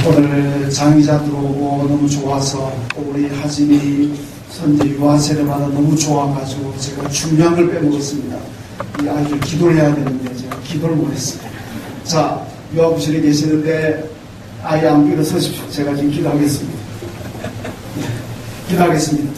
오늘 장의자 들어오고 너무 좋아서 또 우리 하진이 선제 유아 세례받아 너무 좋아가지고 제가 중요한 걸 빼먹었습니다. 이 아이들 기도를 해야 되는데 제가 기도를 못했어요. 자, 유아부실에 계시는데 아이 안 일어서십시오. 제가 지금 기도하겠습니다. 기도하겠습니다.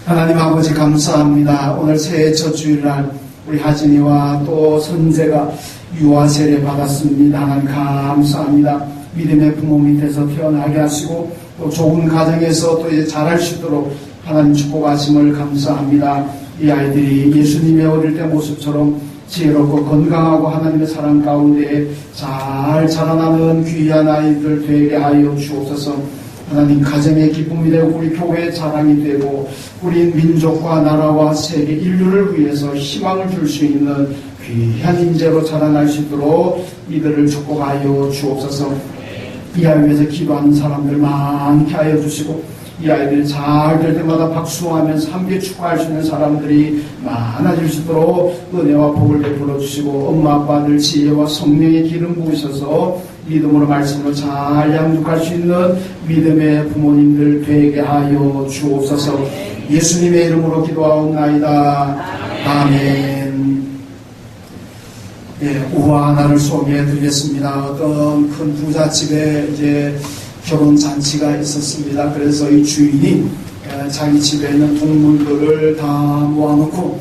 하나님 아버지 감사합니다. 오늘 새해 첫 주일날 우리 하진이와 또 선재가 유아 세례 받았습니다. 하나님 감사합니다. 믿음의 부모 밑에서 태어나게 하시고 또 좋은 가정에서 또 이제 자랄 수 있도록 하나님 축복하심을 감사합니다. 이 아이들이 예수님의 어릴 때 모습처럼 지혜롭고 건강하고 하나님의 사랑 가운데 잘 자라나는 귀한 아이들 되게 하여 주옵소서. 하나님 가정의 기쁨이 되고 우리 교회의 자랑이 되고 우리 민족과 나라와 세계 인류를 위해서 희망을 줄 수 있는 귀한 인재로 자라날 수 있도록 이들을 축복하여 주옵소서. 이 아이 위해서 기도하는 사람들 많게 하여 주시고 이 아이들이 잘 될 때마다 박수하면서 함께 축하할 수 있는 사람들이 많아질 수 있도록 은혜와 복을 베풀어 주시고 엄마 아빠들 지혜와 성령의 기름 부으셔서 믿음으로 말씀으로 잘 양육할 수 있는 믿음의 부모님들 되게 하여 주옵소서. 예수님의 이름으로 기도하옵나이다. 아멘. 예, 우화 하나를 소개해 드리겠습니다. 어떤 큰 부잣집에 이제 결혼 잔치가 있었습니다. 그래서 이 주인이 자기 집에 있는 동물들을 다 모아놓고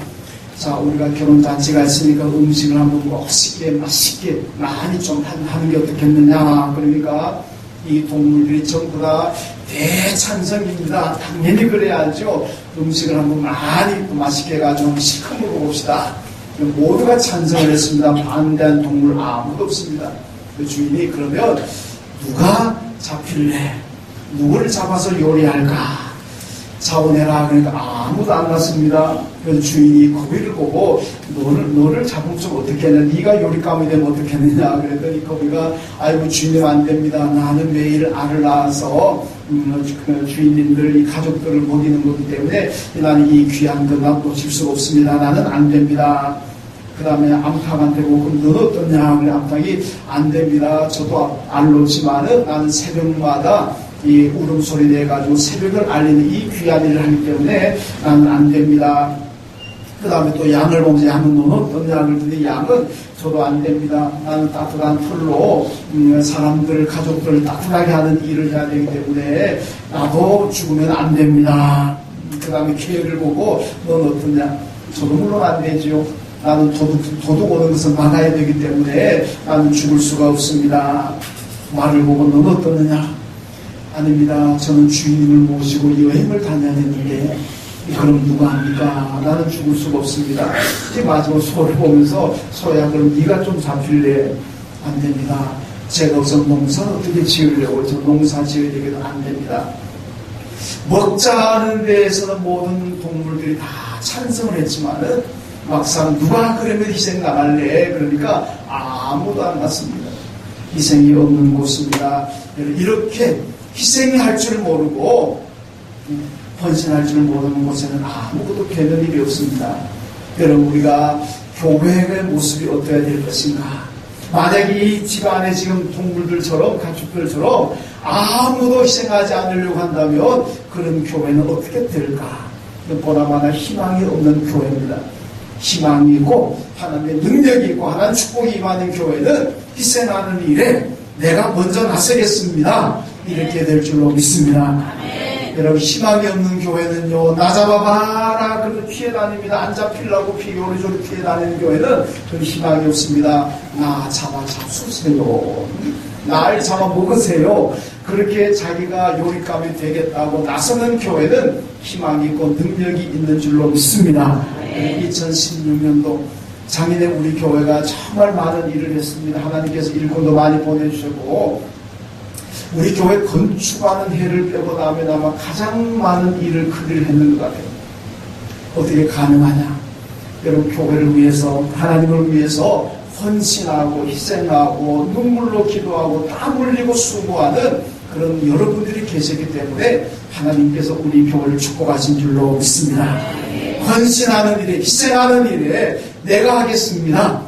자, 우리가 결혼 잔치가 있으니까 음식을 한번 멋있게 맛있게 많이 좀 하는 게 어떻겠느냐. 그러니까 이 동물들이 전부 다 대찬성입니다. 당연히 그래야죠. 음식을 한번 많이 맛있게 해가지고 실컷 먹어봅시다. 모두가 찬성을 했습니다. 반대한 동물 아무도 없습니다. 그 주인이 그러면 누가 잡힐래? 누구를 잡아서 요리할까? 자원해라. 그러니까 아무도 안 났습니다. 그래서 주인이 거위를 보고 너를 잡으면 어떻게 했냐? 네가 요리감이 되면 어떻게 했느냐? 그랬더니 거위가 아이고 주인님 안 됩니다. 나는 매일 알을 낳아서 주인님들 이 가족들을 먹이는 거기 때문에 나는 이 귀한 것 놓칠 수가 없습니다. 나는 안 됩니다. 그 다음에 암탉한테 보고 그럼 넌 어떠냐? 그래 암탉이 안 됩니다. 저도 알 놓지만은 나는 새벽마다 이 울음소리 내가지고 새벽을 알리는 이 귀한 일을 하기 때문에 나는 안 됩니다. 그 다음에 또 양을 보면서 양은 너는 어떠냐? 그랬더니 양은 저도 안 됩니다. 나는 따뜻한 풀로 사람들, 가족들을 따뜻하게 하는 일을 해야 되기 때문에 나도 죽으면 안 됩니다. 그 다음에 개를 보고 넌 어떠냐? 저도 물론 안 되지요. 나는 도둑 오는 것을 막아야 되기 때문에 나는 죽을 수가 없습니다. 말을 보고 넌 어떠느냐? 아닙니다. 저는 주인님을 모시고 여행을 다녀야 되는데 그럼 누가 합니까? 나는 죽을 수가 없습니다. 이제 마지막 소를 보면서 소야 그럼 네가 좀 잡힐래? 안 됩니다. 제가 우선 농사는 어떻게 지으려고 저 농사 지어야 되기도 안 됩니다. 먹자는 데에서는 모든 동물들이 다 찬성을 했지만은 막상 누가 그러면 희생 나갈래? 그러니까 아무도 안 났습니다. 희생이 없는 곳입니다. 이렇게 희생이 할 줄 모르고 헌신할 줄 모르는 곳에는 아무것도 되는 일이 없습니다. 여러분 우리가 교회의 모습이 어떠해야 될 것인가? 만약에 이 집안에 지금 동물들처럼 가축들처럼 아무도 희생하지 않으려고 한다면 그런 교회는 어떻게 될까? 보나마나 희망이 없는 교회입니다. 희망이 있고 하나님의 능력이 있고 하나님 축복이 임하는 교회는 희생하는 일에 내가 먼저 나서겠습니다. 이렇게 될 줄로 믿습니다. 여러분 희망이 없는 교회는요 나 잡아봐라 그래도 피해 다닙니다. 안 잡히려고 요리조리 피해 다니는 교회는 좀 희망이 없습니다. 나 잡수세요. 날 잡아먹으세요. 그렇게 자기가 요리감이 되겠다고 나서는 교회는 희망이 있고 능력이 있는 줄로 믿습니다. 2016년도 작년에 우리 교회가 정말 많은 일을 했습니다. 하나님께서 일꾼도 많이 보내주셨고 우리 교회 건축하는 해를 빼고 나면 아마 가장 많은 일을 크기를 했는 것 같아요. 어떻게 가능하냐? 여러분 교회를 위해서 하나님을 위해서 헌신하고 희생하고 눈물로 기도하고 땀 흘리고 수고하는 그런 여러분들이 계시기 때문에 하나님께서 우리 교회를 축복하신 줄로 믿습니다. 헌신하는 일에 희생하는 일에 내가 하겠습니다.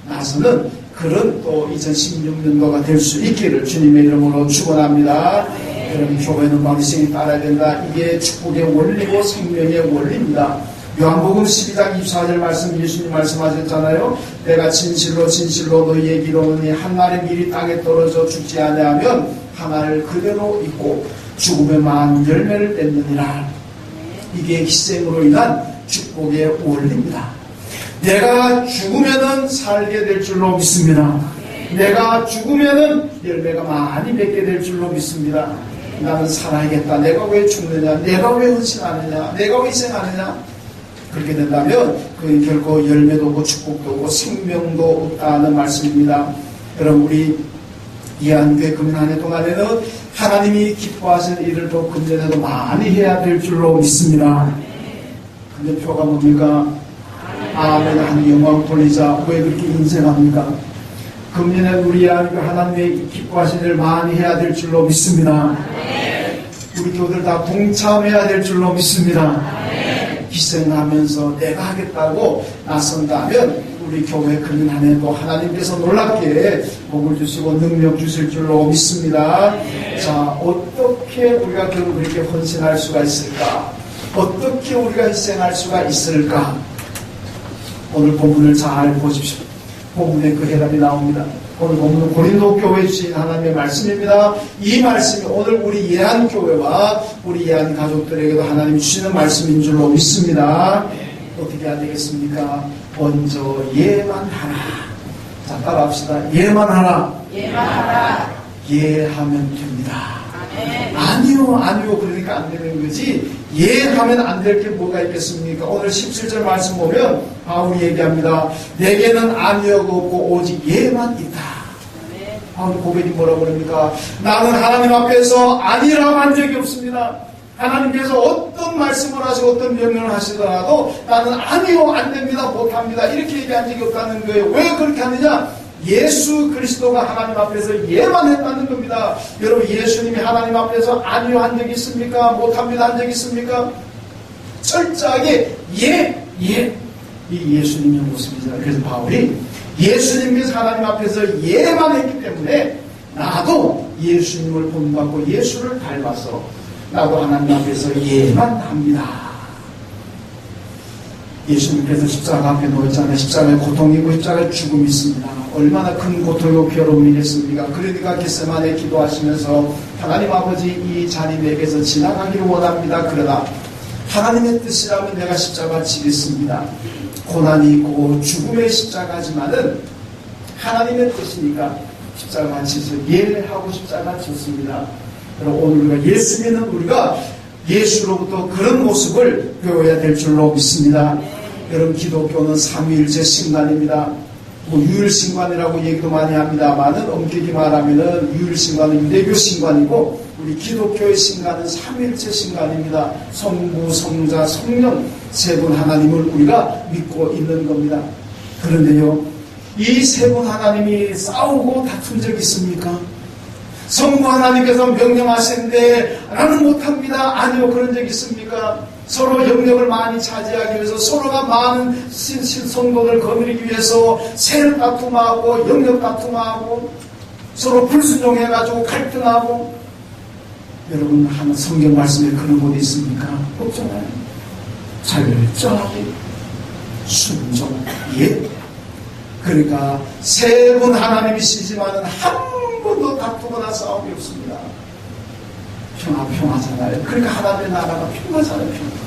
나서는 그런 또 2016년도가 될 수 있기를 주님의 이름으로 축원합니다. 여러분, 교회는 방식이 따라야 된다. 이게 축복의 원리고 생명의 원리입니다. 요한복음 12장 24절 말씀, 예수님 말씀하셨잖아요. 내가 진실로 진실로 너희에게 이르노니 한 알의 밀이 땅에 떨어져 죽지 아니하면 한 알 그대로 있고 죽음에 만 열매를 맺느니라. 이게 희생으로 인한 축복의 원리입니다. 내가 죽으면은 살게 될 줄로 믿습니다. 내가 죽으면은 열매가 많이 맺게 될 줄로 믿습니다. 나는 살아야겠다. 내가 왜 죽느냐? 내가 왜 헌신하느냐? 내가 왜 희생하느냐? 그렇게 된다면 그 결코 열매도 없고 축복도 없고 생명도 없다는 말씀입니다. 여러분, 우리 이한교회 금년 한 해 동안에는 하나님이 기뻐하시는 일을 또 금년에도 많이 해야 될 줄로 믿습니다. 근데 표가 뭡니까? 아멘 하는 영광 돌리자. 왜 그렇게 인생합니까? 금년에 우리 하나님의 기뻐하시는 일을 많이 해야 될 줄로 믿습니다. 우리 교들 다 동참해야 될 줄로 믿습니다. 희생하면서 내가 하겠다고 나선다면 우리 교회 금년 한 해도 하나님께서 놀랍게 복을 주시고 능력 주실 줄로 믿습니다. 자, 어떻게 우리가 그렇게 헌신할 수가 있을까? 어떻게 우리가 희생할 수가 있을까? 오늘 본문을 잘 보십시오. 본문에 그 해답이 나옵니다. 오늘 본문은 고린도 교회에 주신 하나님의 말씀입니다. 이 말씀이 오늘 우리 예한교회와 우리 예한 가족들에게도 하나님이 주시는 말씀인 줄로 믿습니다. 어떻게 해야 되겠습니까? 먼저 예만하라. 자, 따라합시다. 예만하라. 예만하라. 예하면 됩니다. 아니요 그러니까 안 되는 거지. 예하면 안 될 게 뭐가 있겠습니까? 오늘 17절 말씀 보면 바울이 얘기합니다. 내게는 아니요가 없고 오직 예만 있다. 바울 고백이 뭐라고 그럽니까? 나는 하나님 앞에서 아니라고 한 적이 없습니다. 하나님께서 어떤 말씀을 하시고 어떤 명령을 하시더라도 나는 아니요, 안 됩니다, 못합니다, 이렇게 얘기한 적이 없다는 거예요. 왜 그렇게 하느냐? 예수 그리스도가 하나님 앞에서 예만 했다는 겁니다. 여러분, 예수님이 하나님 앞에서 아니요 한 적이 있습니까? 못합니다 한 적이 있습니까? 철저하게 이 예수님의 모습이잖아요. 그래서 바울이 예수님께서 하나님 앞에서 예만 했기 때문에 나도 예수님을 본받고 예수를 닮아서 나도 하나님 앞에서 예만 합니다. 예수님께서 십자가 앞에 놓였잖아요. 십자가에 고통이 있고 십자가에 죽음이 있습니다. 얼마나 큰 고통이고 괴로움이겠습니까? 그러니까 겟세마네 기도하시면서 하나님 아버지, 이 잔이 내게서 지나가기를 원합니다. 그러나 하나님의 뜻이라면 내가 십자가 지겠습니다. 고난이 있고 죽음의 십자가지만은 하나님의 뜻이니까 십자가 지서 예하고 십자가 졌습니다. 그리고 오늘 우리가 예수 믿는 우리가 예수로부터 그런 모습을 배워야 될 줄로 믿습니다. 여러분, 기독교는 삼위일체 신간입니다. 유일신간이라고 얘기도 많이 합니다만은 엄격히 말하면은 유일신간은 유대교 신간이고 우리 기독교의 신간은 삼위일체 신간입니다. 성부, 성자, 성령 세 분 하나님을 우리가 믿고 있는 겁니다. 그런데요, 이 세 분 하나님이 싸우고 다툰 적 있습니까? 성부 하나님께서 명령하시는데 나는 못합니다. 아니요, 그런 적 있습니까? 서로 영역을 많이 차지하기 위해서 서로가 많은 성도를 거느리기 위해서 세력 다툼하고 영역 다툼하고 서로 불순종해가지고 갈등하고. 여러분, 하는 성경 말씀에 그런 곳이 있습니까? 없잖아요. 철저하게 순종, 예. 그러니까 세 분 하나님이시지만은 한 번도 다투거나 싸움이 없습니다. 평화잖아요. 그러니까 하나님의 나라가 평화잖아요.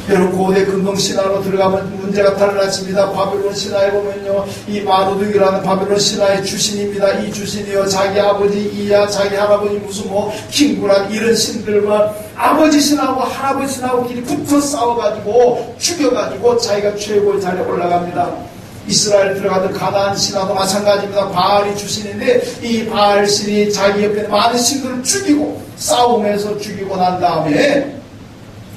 여러분, 고대 근동 신화로 들어가면 문제가 달라집니다. 바벨론 신화에 보면요, 이 마르둑이라는 바벨론 신화의 주신입니다. 이 주신이요, 자기 아버지 이야, 자기 할아버지 무슨 킹구란 이런 신들과 아버지 신하고 할아버지 신하고 길이 붙어 싸워가지고 죽여가지고 자기가 최고의 자리에 올라갑니다. 이스라엘 들어가던 가나안 신화도 마찬가지입니다. 바알이 주신인데 이 바알 신이 자기 옆에 많은 신들을 죽이고 싸움에서 죽이고 난 다음에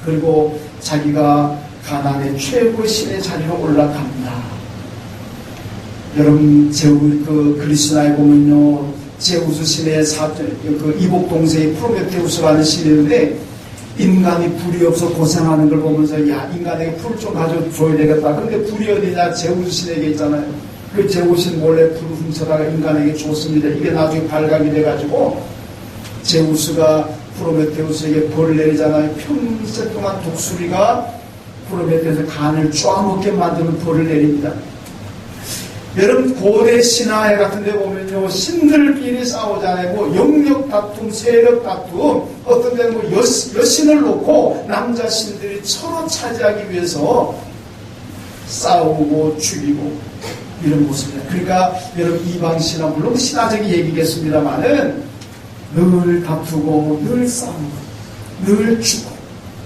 그리고 자기가 가나안의 최고의 신의 자리로 올라갑니다. 여러분, 그리스나에 보면요, 제우스 신의 이복 동생이 프로메테우스라는 신인데 인간이 불이 없어 고생하는 걸 보면서 야, 인간에게 불 좀 가져줘야 되겠다. 근데 불이 어디냐? 제우스 신에게 있잖아요. 그 제우스는 몰래 불을 훔쳐다가 인간에게 줬습니다. 이게 나중에 발각이 돼가지고 제우스가 프로메테우스에게 벌을 내리잖아요. 평생 동안 독수리가 프로메테우스 간을 쪼아먹게 만드는 벌을 내립니다. 여러분 고대 신화에 같은 데 보면요, 신들끼리 싸우잖아요. 뭐 영역 다툼, 세력 다툼, 어떤 데는 뭐 여신을 놓고 남자 신들이 서로 차지하기 위해서 싸우고 죽이고 이런 모습이에요. 그러니까 여러분 이방 신화, 물론 신화적인 얘기겠습니다만은 늘 다투고 늘 싸우고 늘 죽고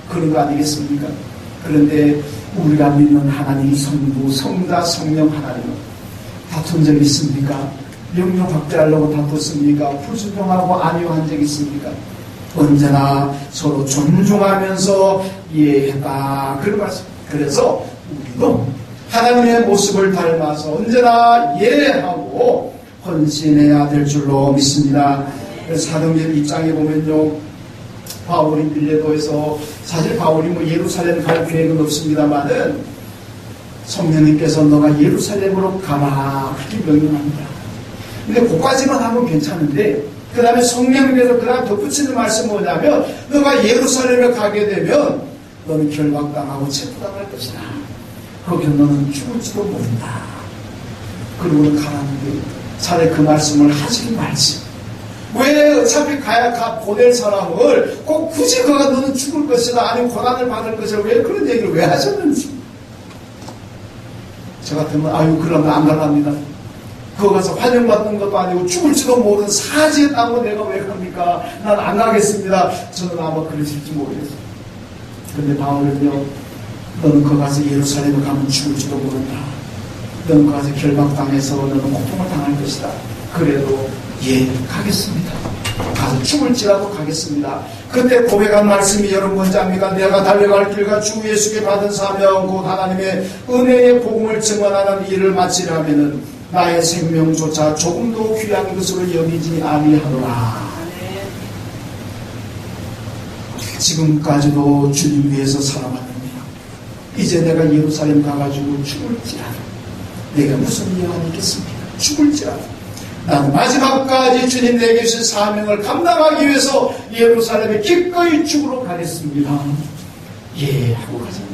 그런 거 아니겠습니까? 그런데 우리가 믿는 하나님 성부, 성자, 성령 하나님은 다툰 적 있습니까? 명령 확대하려고 다퉜습니까? 불순종하고 아니한 적 있습니까? 언제나 서로 존중하면서 이해했다. 그런 말씀. 그래서 우리도 하나님의 모습을 닮아서 언제나 이해하고 헌신해야 될 줄로 믿습니다. 사도행전 2장에 보면요, 바울이 밀레도에서, 사실 바울이 뭐 예루살렘 갈 계획은 없습니다만은 성령님께서 너가 예루살렘으로 가라 그렇게 명령합니다. 근데 그까지만 하면 괜찮은데 그 다음에 성령님께서 그 다음 덧붙이는 말씀은 뭐냐면 너가 예루살렘에 가게 되면 너는 결박당하고 체포당할 것이다. 거기서 너는 죽을지도 모른다. 그러고는 가라는데 차라리 그 말씀을 하시기 말지. 왜 어차피 보낼 사람을 꼭 굳이 그가 너는 죽을 것이다 아니면 고난을 받을 것이다 왜 그런 얘기를 왜 하셨는지. 저 같으면 아유 그러면 안 갈랍니다. 거기 가서 환영받는 것도 아니고 죽을지도 모르는 사지의 땅으로 내가 왜 갑니까? 난 안 가겠습니다. 저는 아마 그러실지 모르겠어요. 그런데 바울은요, 너는 거기 가서 예루살렘에 가면 죽을지도 모른다. 너는 거기 가서 결박당해서 너는 고통을 당할 것이다. 그래도 예 가겠습니다. 가서 죽을지라도 가겠습니다. 그때 고백한 말씀이 여러분 뭔지 압니까? 내가 달려갈 길과 주 예수께 받은 사명 곧 하나님의 은혜의 복음을 증언하는 일을 마치려면은 나의 생명조차 조금도 귀한 것으로 여기지 아니하노라. 지금까지도 주님 위해서 살아왔느냐. 이제 내가 예루살렘 가가지고 죽을지라도 내가 무슨 영향이 있겠습니까? 죽을지라도 나는 마지막까지 주님 내게 주신 사명을 감당하기 위해서 예루살렘에 기꺼이 죽으러 가겠습니다. 예 하고 가잖아요.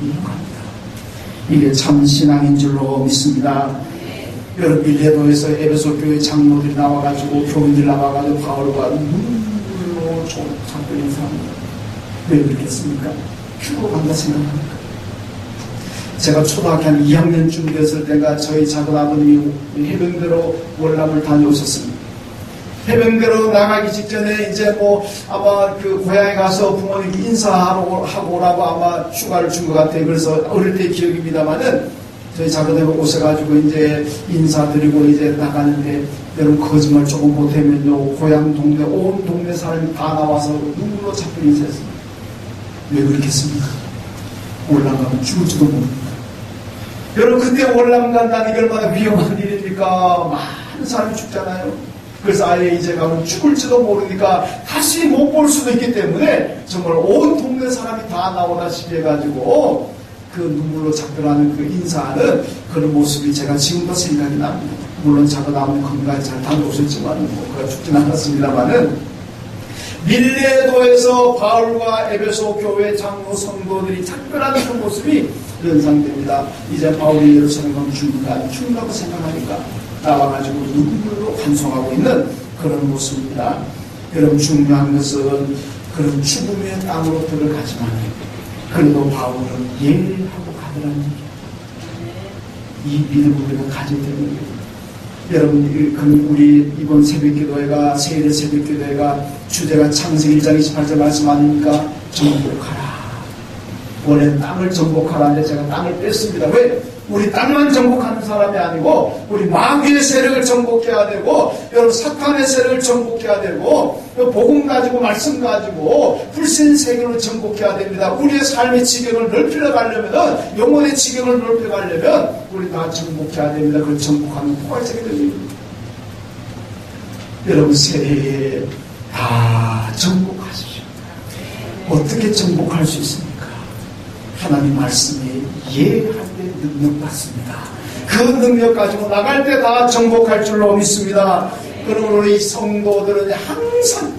이해합니다. 이게 참 신앙인 줄로 믿습니다. 여러분 밀레도에서 에베소 교회 장로들이 나와가지고 교인들 나와가지고 바울과 눈물로 참고 인사합니다. 왜 그렇겠습니까? 죽으러 간다 생각합니까? 제가 초등학교 한 2학년쯤 됐을 때가 저희 작은 아버님이 해병대로 월남을 다녀오셨습니다. 해병대로 나가기 직전에 이제 뭐 아마 그 고향에 가서 부모님 인사하고 오라고 아마 휴가를 준 것 같아요. 그래서 어릴 때 기억입니다만은 저희 작은 애가 오셔가지고 이제 인사드리고 이제 나가는데 여러분 거짓말 조금 못하면요 고향 동네 온 동네 사람이 다 나와서 눈물로 자꾸 인사했습니다. 왜 그렇겠습니까? 올라가면 죽을지도 모릅니다. 여러분 그때 월남 간다는 게 얼마나 위험한 일입니까? 많은 사람이 죽잖아요. 그래서 아예 이제 가면 죽을지도 모르니까 다시 못 볼 수도 있기 때문에 정말 온 동네 사람이 다 나오다시피 해가지고 그 눈물로 작별하는 그 인사하는 그런 모습이 제가 지금도 생각이 납니다. 물론 작은 아버님 건강히 잘 다녀오셨지만 뭐 그가 죽진 않았습니다만은 밀레도에서 바울과 에베소 교회 장로 성도들이 작별하는 그 모습이 연상됩니다. 이제 바울이 예루살렘 가면 죽는다고 생각하니까 나와가지고 눈물로 환송하고 있는 그런 모습입니다. 여러분 중요한 것은 그런 죽음의 땅으로 들어가지만 그래도 바울은 예하고 가더라는 얘기예요. 이 믿음을 우리가 가져야 되는 거예요. 여러분, 우리 이번 새벽기도회가 세일의 새벽기도회가 주제가 창세기 1장 28절 말씀 아닙니까? 정복하라. 원래 땅을 정복하라는데 제가 땅을 뺐습니다. 왜? 우리 땅만 정복하는 사람이 아니고 우리 마귀의 세력을 정복해야 되고 여러분 사탄의 세력을 정복해야 되고 복음 가지고 말씀 가지고 불신 세계를 정복해야 됩니다. 우리의 삶의 지경을 넓혀가려면 영혼의 지경을 넓혀가려면 우리 다 정복해야 됩니다. 그걸 정복하는 포괄적인 의미입니다. 여러분 새해에 다 정복하십시오. 어떻게 정복할 수 있습니까? 하나님 말씀에 예할 때 능력 받습니다. 그 능력 가지고 나갈 때 다 정복할 줄로 믿습니다. 그러므로 이 성도들은 항상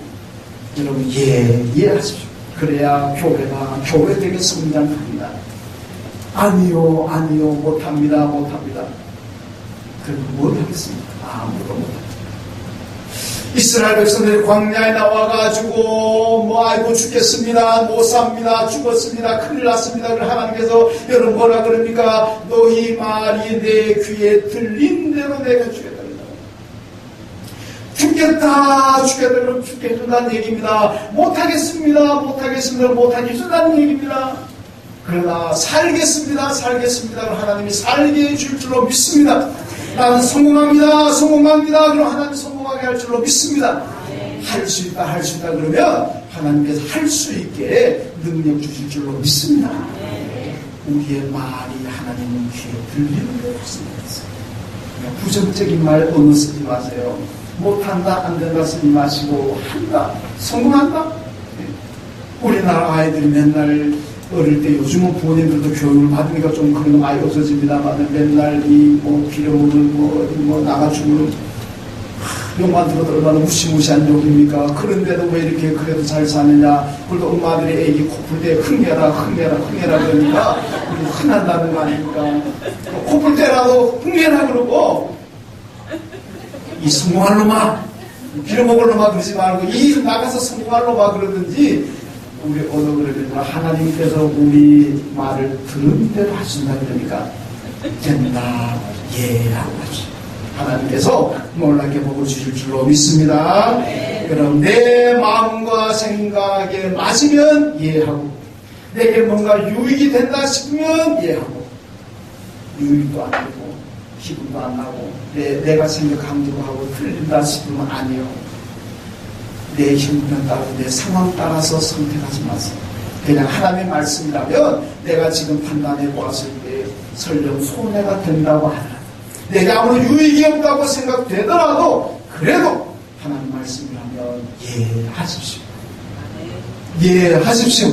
여러분 예하십시오. 그래야 교회가 교회되게 성장합니다. 아니요 못합니다. 그럼 못하겠습니까? 아무도 못합니다. 이스라엘 백성들이 광야에 나와가지고 아이고 죽겠습니다, 못 삽니다, 죽었습니다, 큰일 났습니다. 그럼 하나님께서 여러분 뭐라 그럽니까? 너희 말이 내 귀에 들린 대로 내가 주겠다. 죽겠다 그럼 죽게 해준다는 얘기입니다. 못하겠습니다, 못하게 해준다는 얘기입니다. 그러나 살겠습니다. 그럼 하나님이 살게 해줄 줄로 믿습니다. 나는 성공합니다. 그럼 하나님 성공하게 할 줄로 믿습니다. 할 수 있다 그러면 하나님께서 할 수 있게 능력 주실 줄로 믿습니다. 우리의 말이 하나님 귀에 들리는 대로 쓰는 거예요. 부정적인 말 어느 쓰지 마세요. 못한다, 안 된다 쓰지 마시고 한다, 성공한다. 우리나라 아이들이 맨날 어릴 때 요즘은 부모님들도 교육을 받으니까 좀 그런 거 많이 없어집니다만 맨날 빌어오는 나가 죽는 욕만 들어도 얼마나 무시무시한 욕입니까? 그런데도 왜 이렇게 그래도 잘 사느냐? 그래도 엄마들이 애기 코풀 때 흥해라 그러니까 우리 흥한다는 거 아닙니까? 코풀 때라도 흥해라 그러고 이 성공할 놈아, 빌어먹을 놈아 그러지 말고 이 나가서 성공할 놈아 그러든지 우리 어느 그러니까 하나님께서 우리 말을 들은 대로 하신다 그러니까 된다 하고 하죠. 하나님께서 놀랍게 보고 주실 줄로 믿습니다. 그럼 내 마음과 생각에 맞으면 하고 내게 뭔가 유익이 된다 싶으면 하고 유익도 안 되고 기분도 안 나고 내가 생각한 대로 하고 틀린다 싶으면 아니요. 내 형편 따라 내 상황 따라서 선택하지 마세요. 그냥 하나님의 말씀이라면 내가 지금 판단해 보았을 때 설령 손해가 된다고 하더라도 내게 아무런 유익이 없다고 생각되더라도 그래도 하나님 말씀이라면 하십시오. 하십시오.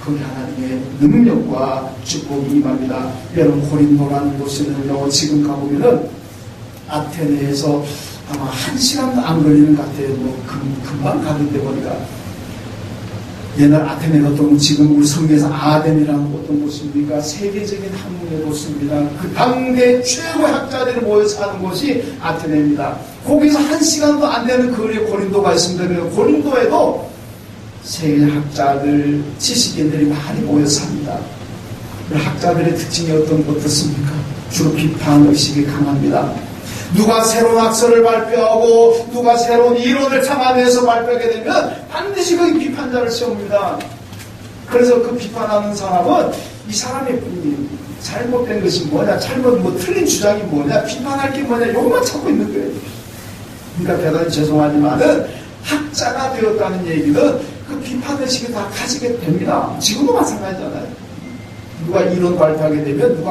그게 하나님의 능력과 축복이 임합니다. 여러분 고린도라는 곳에는요 지금 가보면은 아테네에서 아마 1시간도 안 걸리는 것 같아요. 금방 가는데 보니까 옛날 아테네 어떤 지금 우리 성경에서 아덴이라는 어떤 곳입니까? 세계적인 학문의 곳입니다. 그 당대 최고의 학자들이 모여 사는 곳이 아테네입니다. 거기서 1시간도 안 되는 거리에 고린도가 있습니다. 그래서 고린도에도 세계 학자들, 지식인들이 많이 모여 삽니다. 학자들의 특징이 어떻습니까? 주로 비판 의식이 강합니다. 누가 새로운 학설을 발표하고 누가 새로운 이론을 참아내서 발표하게 되면 반드시 그 비판자를 세웁니다. 그래서 그 비판하는 사람은 이 사람의 잘못된 것이 뭐냐, 틀린 주장이 뭐냐, 비판할 게 뭐냐, 욕만 찾고 있는 거예요. 그러니까 대단히 죄송하지만은 학자가 되었다는 얘기는 그 비판의식을 다 가지게 됩니다. 지금도 마찬가지잖아요. 누가 이론 발표하게 되면,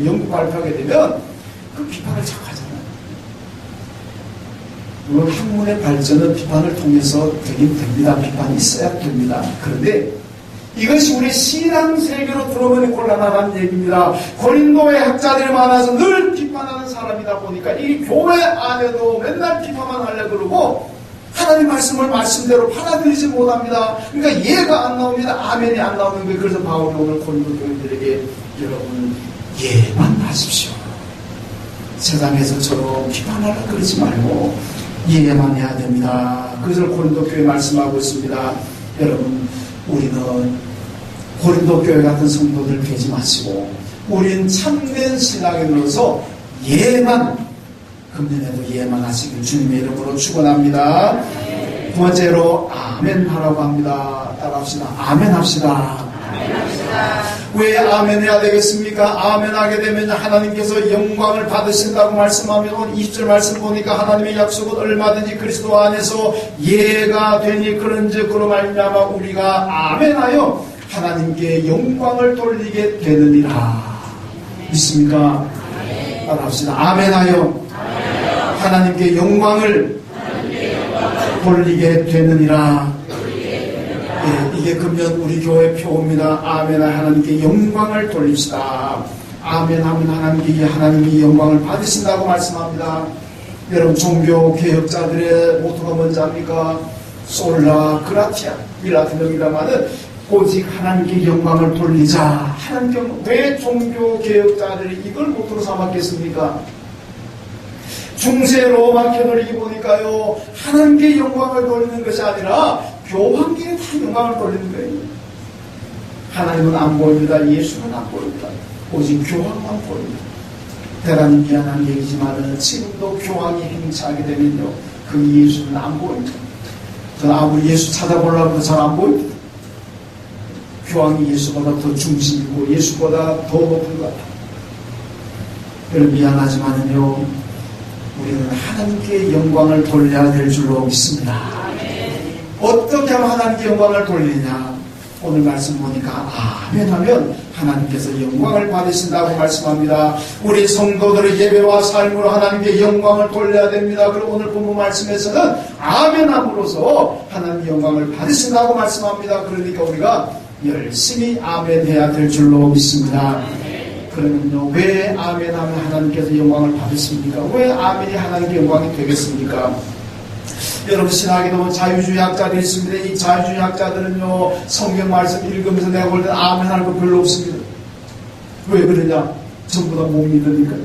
연구 발표하게 되면 그 비판을 자꾸 하잖아요. 물론 학문의 발전은 비판을 통해서 되긴 됩니다. 비판이 있어야 됩니다. 그런데 이것이 우리 신앙 세계로 들어오면 곤란하다는 얘기입니다. 고린도의 학자들이 많아서 늘 비판하는 사람이다 보니까 이 교회 안에도 맨날 비판만 하려고 그러고 하나님 말씀을 말씀대로 받아들이지 못합니다. 그러니까 예가 안 나옵니다. 아멘이 안 나오는 거예요. 그래서 바울이 오늘 고린도 교인들에게 여러분 예만 하십시오. 세상에서처럼 비판하라 그러지 말고 이해만 해야 됩니다. 그것을 고린도 교회 말씀하고 있습니다. 여러분 우리는 고린도 교회 같은 성도들 되지 마시고 우린 참된 신앙에 들어서 예만 금년에도 예만 하시길 주님의 이름으로 축원합니다. 두 번째로 아멘 하라고 합니다. 따라합시다. 아멘 합시다. 왜 아멘 해야 되겠습니까? 아멘 하게 되면 하나님께서 영광을 받으신다고 말씀하면 20절 말씀 보니까 하나님의 약속은 얼마든지 그리스도 안에서 예가 되니 그런즉 그로 말미암아 우리가 아멘하여 하나님께 영광을 돌리게 되느니라. 믿습니까? 따라합시다. 아멘하여 하나님께 영광을 돌리게 되느니라. 이게 금년 우리 교회 표입니다. 아멘. 하나님께 영광을 돌립시다. 아멘 하면 하나님이 영광을 받으신다고 말씀합니다. 여러분, 종교 개혁자들의 모토가 뭔지 압니까? 솔라 그라티아, 이 라틴어입니다만은 오직 하나님께 영광을 돌리자. 왜 종교 개혁자들이 이걸 모토로 삼았겠습니까? 중세 로마 캐톨릭이 보니까요, 하나님께 영광을 돌리는 것이 아니라 교황께 다 영광을 돌리는 거예요. 하나님은 안 보입니다. 예수는 안 보입니다. 오직 교황만 보입니다. 대단히 미안한 얘기지만 지금도 교황이 행차하게 되면요, 그 예수는 안 보입니다. 저는 아무리 예수 찾아보려고 해도 잘 안 보입니다. 교황이 예수보다 더 중심이고 예수보다 더 높은 것 같아요. 여러분, 미안하지만요, 우리는 하나님께 영광을 돌려야 될 줄로 믿습니다. 어떻게 하면 하나님께 영광을 돌리냐? 오늘 말씀 보니까 아멘 하면 하나님께서 영광을 받으신다고 말씀합니다. 우리 성도들의 예배와 삶으로 하나님께 영광을 돌려야 됩니다. 그리고 오늘 본문 말씀에서는 아멘 함으로써 하나님 영광을 받으신다고 말씀합니다. 그러니까 우리가 열심히 아멘 해야 될 줄로 믿습니다. 그러면요, 왜 아멘 하면 하나님께서 영광을 받으십니까? 왜 아멘이 하나님께 영광이 되겠습니까? 여러분, 신학에도 보면 자유주의 학자들이 있습니다. 이 자유주의 학자들은요, 성경 말씀 읽으면서 내가 볼 때 아멘 하는 거 별로 없습니다. 왜 그러냐? 전부 다 못 믿으니까.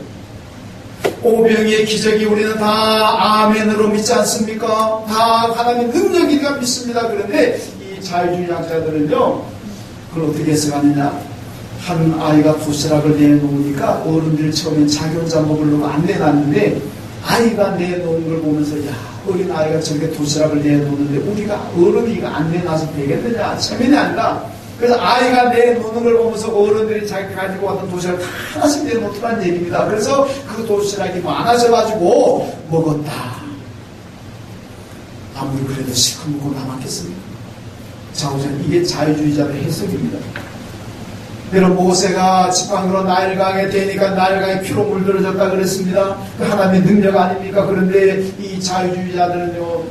오병이의 기적이 우리는 다 아멘으로 믿지 않습니까? 다 하나님의 능력이니까 믿습니다. 그런데 이 자유주의 학자들은요, 그걸 어떻게 해석하느냐? 한 아이가 도시락을 내놓으니까 어른들이 처음엔 자기 혼자 먹으려고 안 내놨는데, 아이가 내놓은 걸 보면서, 야, 어린 아이가 저렇게 도시락을 내놓는데 우리가 어른이 이거 안 내놔서 되겠느냐? 체면이 아니라, 그래서 아이가 내놓는 걸 보면서 어른들이 자기 가지고 왔던 도시락을 다 하나씩 내놓더란 얘기입니다. 그래서 그 도시락이 많아져가지고 먹었다. 아무리 그래도 시커 먹고 남았겠습니까? 자, 우선 이게 자유주의자의 해석입니다. 여러분, 모세가 지팡이로 나일강에 대니까 나일강에 피로 물들어졌다 그랬습니다. 그 하나님의 능력 아닙니까? 그런데 이 자유주의자들은요,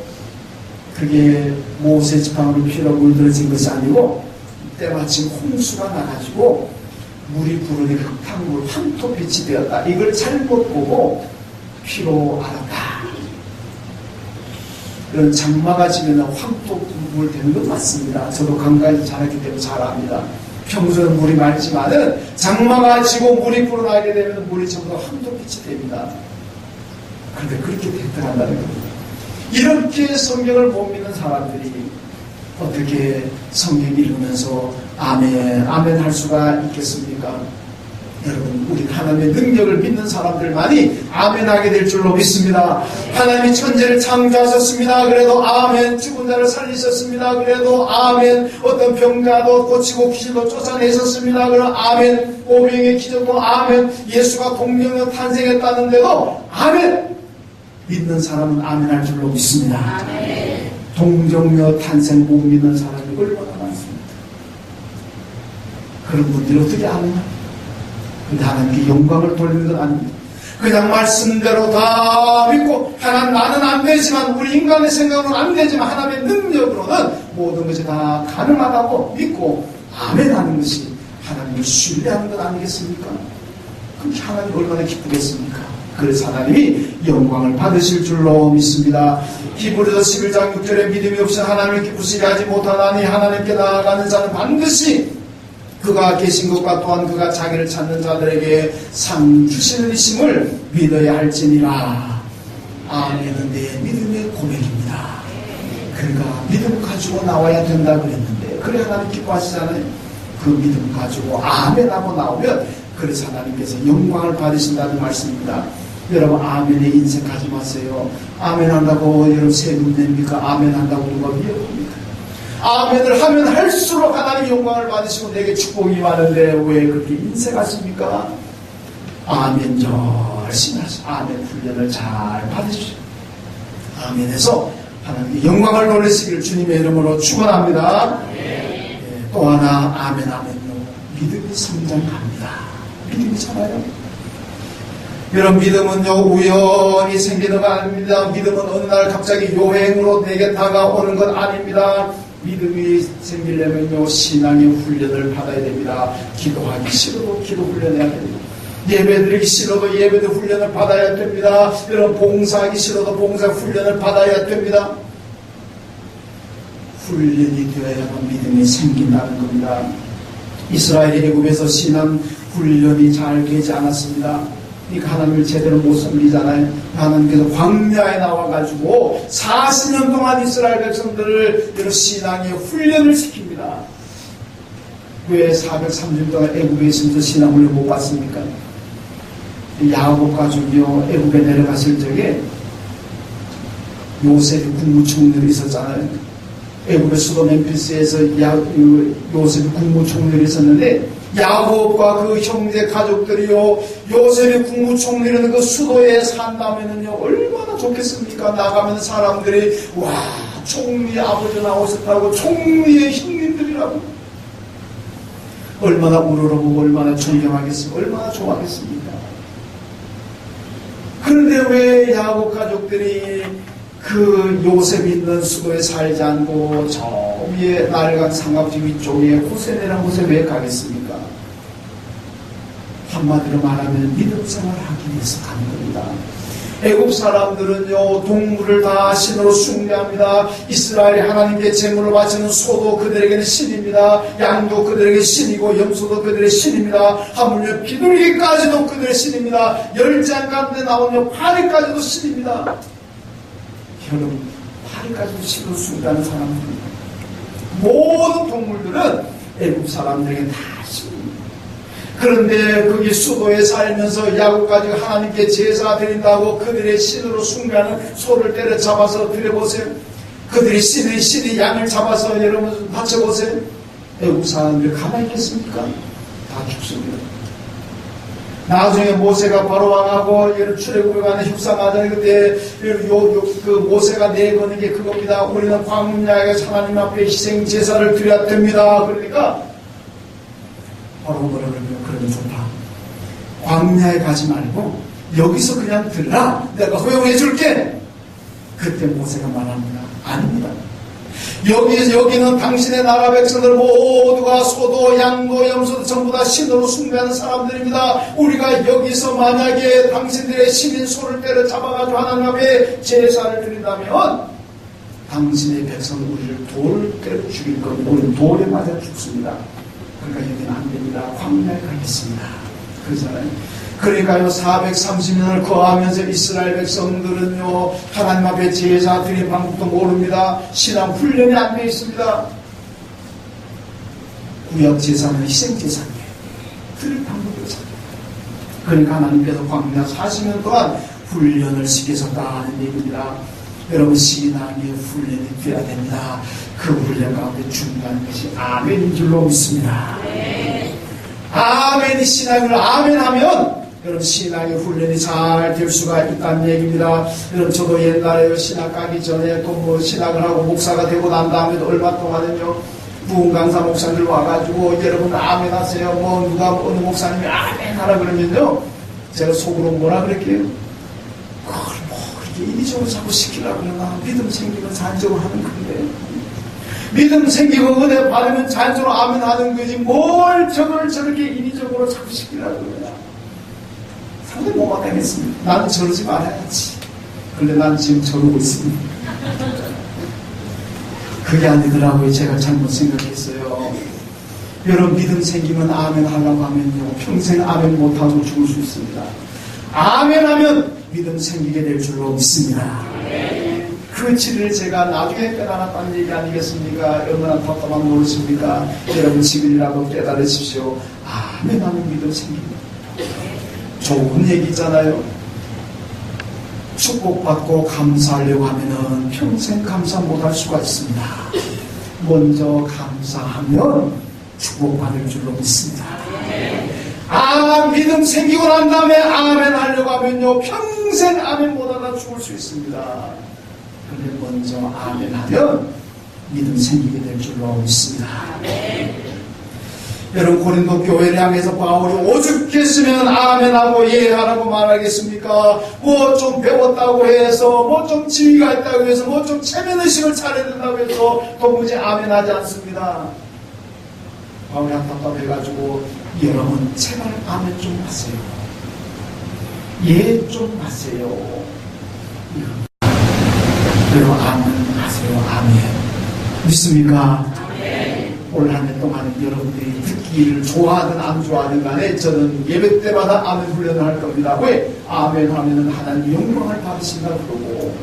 그게 모세 지팡이로 피로 물들어진 것이 아니고 때마침 홍수가 나가지고 물이 부르니 흙탕물, 황토빛이 되었다. 이걸 잘못 보고 피로 알았다. 그런 장마가 지면 황토물 되는 건 맞습니다. 저도 강가에서 자랐기 때문에 잘 압니다. 평소에는 물이 맑지만은 장마가 지고 물이 불어나게 되면 물이 전부 다 황토빛이 됩니다. 그런데 그렇게 됐더란다는 겁니다. 이렇게 성경을 못 믿는 사람들이 어떻게 성경 읽으면서 아멘, 아멘 할 수가 있겠습니까? 여러분, 우리는 하나님의 능력을 믿는 사람들만이 아멘하게 될 줄로 믿습니다. 하나님이 천지를 창조하셨습니다. 그래도 아멘. 죽은 자를 살리셨습니다. 그래도 아멘. 어떤 병자도 고치고 귀신도 쫓아내셨습니다. 그럼 아멘. 오병의 기적도 아멘. 예수가 동정으로 탄생했다는데도 아멘. 믿는 사람은 아멘 할 줄로 믿습니다. 아멘. 동정녀 탄생 못 믿는 사람이 얼마나 많습니다. 그런 분들이 어떻게 아느냐? 근데 하나님께 영광을 돌리는 건 아닙니다. 그냥 말씀대로 다 믿고, 나는 안 되지만, 우리 인간의 생각으로는 안 되지만 하나님의 능력으로는 모든 것이 다 가능하다고 믿고 아멘 하는 것이 하나님을 신뢰하는 것 아니겠습니까? 그렇게 하나님 얼마나 기쁘겠습니까? 그래서 하나님이 영광을 받으실 줄로 믿습니다. 히브리서 11장 6절에 믿음이 없이 하나님을 기쁘시게 하지 못하나니 하나님께 나아가는 자는 반드시 그가 계신 것과 또한 그가 자기를 찾는 자들에게 상 주시는 이심을 믿어야 할지니라. 아멘은 내 믿음의 고백입니다. 그가 믿음 가지고 나와야 된다 그랬는데, 그래 하나님 기뻐하시잖아요. 그 믿음 가지고 아멘하고 나오면 그래서 하나님께서 영광을 받으신다는 말씀입니다. 여러분, 아멘에 인생 가지 마세요. 아멘 한다고 여러분 세금 냅니까? 아멘 한다고 누가 위협합니까? 아멘을 하면 할수록 하나님의 영광을 받으시고 내게 축복이 많은데 왜 그렇게 인색하십니까? 아멘 열심히 하시고 아멘 훈련을 잘 받으시죠. 아멘에서 하나님의 영광을 돌리시기를 주님의 이름으로 축원합니다. 네, 또 하나 아멘 하면요, 믿음이 성장합니다. 믿음이잖아요. 여러분, 믿음은요 우연히 생기는 거 아닙니다. 믿음은 어느 날 갑자기 요행으로 내게 다가오는 건 아닙니다. 믿음이 생기려면요 신앙의 훈련을 받아야 됩니다. 기도하기 싫어도 기도 훈련해야 됩니다. 예배드리기 싫어도 예배드 훈련을 받아야 됩니다. 여러분 봉사하기 싫어도 봉사 훈련을 받아야 됩니다. 훈련이 되어야만 믿음이 생긴다는 겁니다. 이스라엘이 애굽에서 신앙 훈련이 잘 되지 않았습니다. 그러니까 하나님을 제대로 못 섬기잖아요. 하나님께서 광야에 나와가지고 40년 동안 이스라엘 백성들을 이런 신앙의 훈련을 시킵니다. 왜 430년 동안 애굽에 있으면서 신앙 훈련 못 받습니까? 야곱 가족이요 애굽에 내려갔을 적에 요셉이 국무총리로 있었잖아요. 애굽의 수도 멤피스에서 요셉이 국무총리로 있었는데 야곱과 그 형제 가족들이요 요셉이 국무총리는 그 수도에 산다면은요 얼마나 좋겠습니까? 나가면 사람들이 와 총리 아버지 나오셨다고 총리의 형님들이라고 얼마나 우러러보고 얼마나 존경하겠습니까? 얼마나 좋아하겠습니까? 그런데 왜 야곱 가족들이 그 요셉이 있는 수도에 살지 않고 저 위에 낡은 상업지 위쪽에 호세네라는 곳에 왜 가겠습니까? 한마디로 말하면 믿음 생활을 하기 위해서 가는 겁니다. 애굽 사람들은요 동물을 다 신으로 숭배합니다. 이스라엘이 하나님께 제물을 바치는 소도 그들에게는 신입니다. 양도 그들에게 신이고 염소도 그들의 신입니다. 하물며 비둘기까지도 그들의 신입니다. 열장 가운데 나오는 파리까지도 신입니다. 여러분 파리까지도 신으로 숭배하는 사람들입니다. 모든 동물들은 애굽 사람들에게 다 신입니다. 그런데 거기 수도에 살면서 야곱까지 하나님께 제사 드린다고 그들의 신으로 숭배하는 소를 때려잡아서 드려보세요. 그들의 신이 양을 잡아서 여러분 바쳐보세요. 애국 사람들이 가만히 있겠습니까? 다 죽습니다. 나중에 모세가 바로 왕하고 출애굽에 가는 협상하자니 그때 그 모세가 내거는 게 그겁니다. 우리는 광야에 하나님 앞에 희생 제사를 드려야 됩니다. 그러니까 바로 뭐라 그러면 좋다. 광야에 가지 말고 여기서 그냥 들라. 내가 허용해 줄게. 그때 모세가 말합니다. 아닙니다. 여기는 당신의 나라 백성들 모두가 소도 양도 염소도 전부 다 신으로 숭배하는 사람들입니다. 우리가 여기서 만약에 당신들의 신인 소를 때려잡아가지고 하나님 앞에 제사를 드린다면 당신의 백성은 우리를 돌 때려 죽일 겁니다. 우리는 돌에 맞아 죽습니다. 그러니까 여기는 안 됩니다. 광야에 가겠습니다. 그러잖아요. 그러니까요 430년을 거하면서 이스라엘 백성들은요 하나님 앞에 제사 드리는 방법도 모릅니다. 신앙 훈련이 안 되어 있습니다. 구약 제사는 희생 제사인데 드릴 방법이 없습니다. 그러니까 하나님께서 광야 40년 동안 훈련을 시키셨다는 얘기입니다. 여러분 신앙의 훈련이 되어야 됩니다. 그 훈련 가운데 중요한 것이 아멘인 줄로 믿습니다. 아멘이 신앙을 아멘하면 여러분 신앙의 훈련이 잘 될 수가 있다는 얘기입니다. 여러분 저도 옛날에 신학 가기 전에 또 뭐 신학을 하고 목사가 되고 난 다음에도 얼마 동안은요 부흥강사 목사들 와가지고 여러분 아멘 하세요. 뭐 누가 어느 목사님이 아멘 하라 그러면요 제가 속으로 뭐라 그럴게요. 그걸 뭐 그렇게 이리저리 자꾸 시키려고 그러나 믿음 생기면 자연적으로 하는 건데 믿음 생기고 은혜 받으면 자연적으로 아멘 하는 거지 뭘 저걸 저렇게 인위적으로 자꾸 시키려고 그러냐. 상당히 못하겠습니다. 나는 저러지 말아야지. 그런데 난 지금 저러고 있습니다. 그게 아니더라고요. 제가 잘못 생각했어요. 여러분 믿음 생기면 아멘 하려고 하면요 평생 아멘 못하고 죽을 수 있습니다. 아멘 하면 믿음 생기게 될 줄로 믿습니다. 그 진리를 제가 나중에 깨달았다는 얘기 아니겠습니까? 얼마나 답답한 노릇입니까? 여러분 지금이라도 깨달으십시오. 아멘 하면 믿음 생깁니다. 좋은 얘기잖아요. 축복받고 감사하려고 하면은 평생 감사 못할 수가 있습니다. 먼저 감사하면 축복받을 줄로 믿습니다. 믿음 생기고 난 다음에 아멘 하려고 하면요 평생 아멘 못하다 죽을 수 있습니다. 그런데 먼저 아멘 하면 믿음 생기게 될 줄로 믿습니다. 여러분 고린도 교회를 향해서 바울이 오죽했으면 아멘하고 예하라고 말하겠습니까? 뭐 좀 배웠다고 해서 뭐 좀 지위가 있다고 해서 뭐 좀 체면의식을 차려야 된다고 해서 도무지 아멘하지 않습니다. 바울이 답답해가지고 여러분 제발 아멘 좀 하세요. 예 좀 하세요. 그리고 아멘 하세요. 아멘. 믿습니까? 올 한 해 동안 여러분들이 듣기를 좋아하든 안 좋아하든 간에 저는 예배 때마다 아멘 훈련을 할 겁니다. 왜? 아멘 하면은 하나님 영광을 받으신다 그러고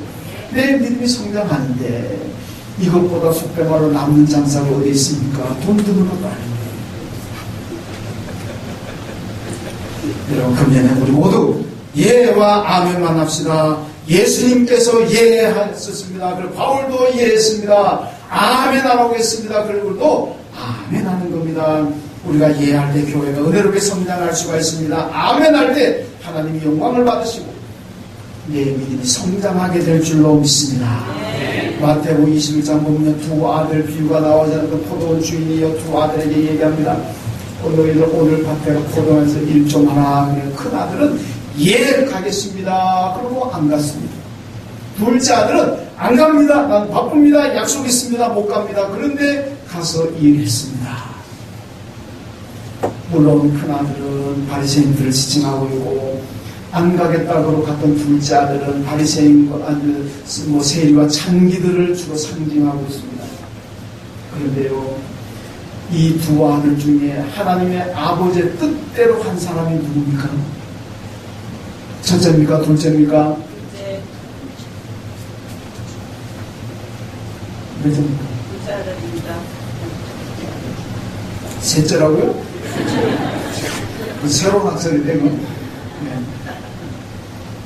내 믿음이 성장하는데 이것보다 속된 말로 남는 장사가 어디 있습니까? 돈 드는 것도 아닙니다. 여러분 금년에 우리 모두 예와 아멘만 합시다. 예수님께서 예하셨습니다. 그리고 바울도 예했습니다. 아멘 하라고 했습니다. 그리고 또 아멘 하는 겁니다. 우리가 예할 때 교회가 은혜롭게 성장할 수가 있습니다. 아멘 할 때 하나님이 영광을 받으시고 내 믿음이 성장하게 될 줄로 믿습니다. 마태복음 21장 보면 두 아들 비유가 나오잖아요. 그 포도원 주인이요 두 아들에게 얘기합니다. 오늘 밭에 포도원에서 일 좀 하라. 큰 아들은 예 가겠습니다. 그러고 안 갔습니다. 둘째 아들은 안 갑니다. 난 바쁩니다. 약속 있습니다. 못 갑니다. 그런데 가서 일했습니다. 물론 큰 아들은 바리새인들을 지칭하고 있고 안 가겠다고 갔던 둘째 아들은 바리새인 세리와 창기들을 주로 상징하고 있습니다. 그런데요, 이 두 아들 중에 하나님의 아버지의 뜻대로 한 사람이 누굽니까? 첫째입니까? 둘째입니까? 몇째입니까? 둘째 아들입니다. 셋째라고요? 새로운 학설인데,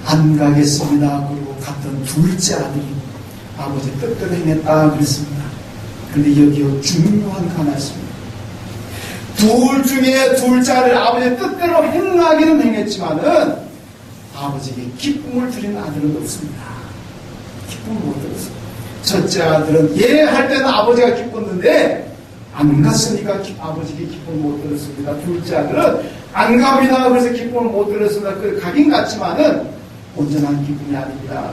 안 가겠습니다. 그리고 갔던 둘째 아들이 아버지 뜻대로 행했다 그랬습니다. 그런데 여기요 중요한 거 하나 있습니다. 둘 중에 둘째 아들 아버지의 뜻대로 행하기는 행했지만은 아버지에게 기쁨을 드린 아들은 없습니다. 기쁨을 못 드렸습니다. 첫째 아들은 예 할 때는 아버지가 기뻤는데 안 갔으니까 아버지에게 기쁨을 못 드렸습니다. 둘째 아들은 안 갑니다. 그래서 기쁨을 못 드렸습니다. 가긴 갔지만은 온전한 기쁨이 아닙니다.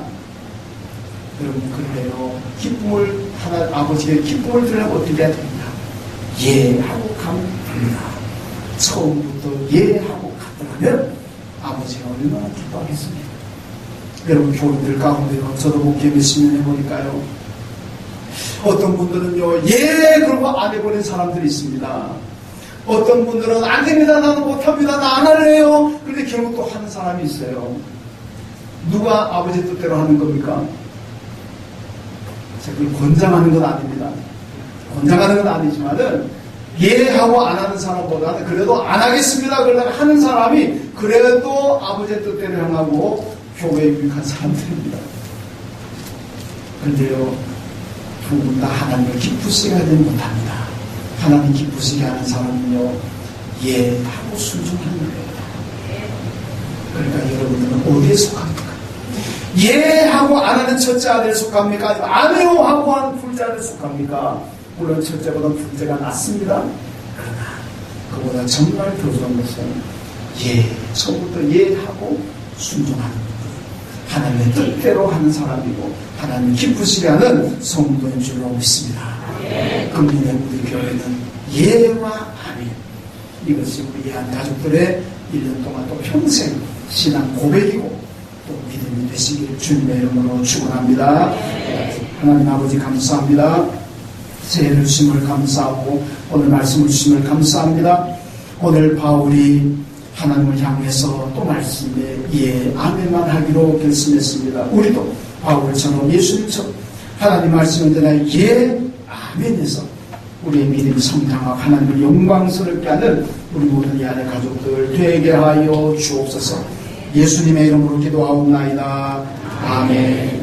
여러분 그런데요 아버지에게 기쁨을 드리려면 어떻게 해야 됩니까? 예 하고 가면 됩니다. 처음부터 예 하고 갔더라면 아버지가 얼마나 기뻐하겠습니까? 여러분 교인들 가운데요 저도 목회 몇십 년 해보니까요 어떤 분들은요 예 그러고 안 해버린 사람들이 있습니다. 어떤 분들은 안 됩니다. 나는 못합니다. 나 안 할래요. 그런데 결국 또 하는 사람이 있어요. 누가 아버지 뜻대로 하는 겁니까? 제가 그걸 권장하는 건 아닙니다. 권장하는 건 아니지만은 예하고 안 하는 사람보다는 그래도 안 하겠습니다. 그러다가 하는 사람이 그래도 아버지의 뜻대로 향하고 교회에 유익한 사람들입니다. 그런데요 두 분 다 하나님을 기쁘시게 하지 못합니다. 하나님 기쁘시게 하는 사람은요 예하고 순종하는 거예요. 그러니까 여러분들은 어디에 속합니까? 예하고 안 하는 첫째 아들에 속합니까? 아니면 안 해요 하고 하는 둘째 아들에 속합니까? 물론 첫째보다 둘째가 낫습니다. 그러나 그보다 정말 더 좋은 것은 처음부터 예하고 순종하는 것. 하나님의 뜻대로 하는 사람이고 하나님 기쁘시게 하는 성도인 줄로 믿습니다. 금년에 우리 교회는 예와 아멘 이것이 우리 예한 가족들의 1년 동안 또 평생 신앙 고백이고 또 믿음이 되시길 주님의 이름으로 축원합니다. 하나님 아버지 감사합니다. 새해를 주심을 감사하고 오늘 말씀을 주심을 감사합니다. 오늘 바울이 하나님을 향해서 또 말씀에 예 아멘만 하기로 결심했습니다. 우리도 바울처럼 예수님처럼 하나님 말씀 언제나 예 아멘에서 우리의 믿음이 성장하고 하나님을 영광스럽게 하는 우리 모든 이 안의 가족들 되게 하여 주옵소서. 예수님의 이름으로 기도하옵나이다. 아멘.